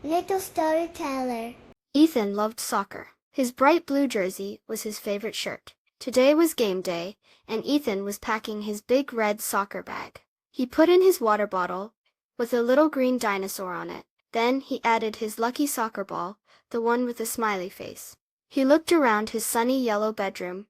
Little storyteller. Ethan loved soccer. His bright blue jersey was his favorite shirt. Today was game day, and Ethan was packing his big red soccer bag. He put in his water bottle, with a little green dinosaur on it. Then he added his lucky soccer ball, the one with the smiley face. He looked around his sunny yellow bedroom.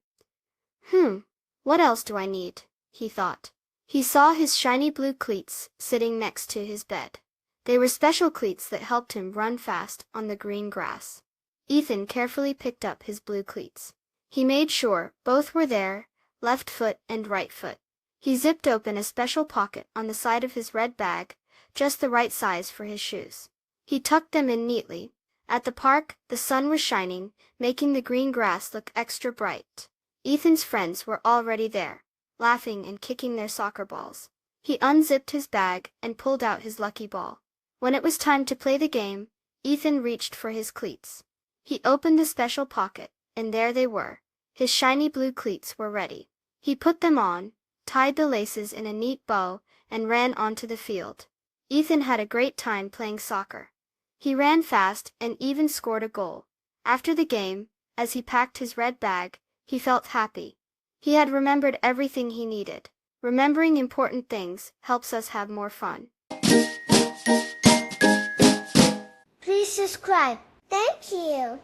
What else do I need? He thought. He saw his shiny blue cleats sitting next to his bed. They were special cleats that helped him run fast on the green grass. Ethan carefully picked up his blue cleats. He made sure both were there, left foot and right foot. He zipped open a special pocket on the side of his red bag, just the right size for his shoes. He tucked them in neatly. At the park, the sun was shining, making the green grass look extra bright. Ethan's friends were already there, laughing and kicking their soccer balls. He unzipped his bag and pulled out his lucky ball. When it was time to play the game, Ethan reached for his cleats. He opened the special pocket, and there they were. His shiny blue cleats were ready. He put them on, tied the laces in a neat bow, and ran onto the field. Ethan had a great time playing soccer. He ran fast and even scored a goal. After the game, as he packed his red bag, he felt happy. He had remembered everything he needed. Remembering important things helps us have more fun. Please subscribe. Thank you.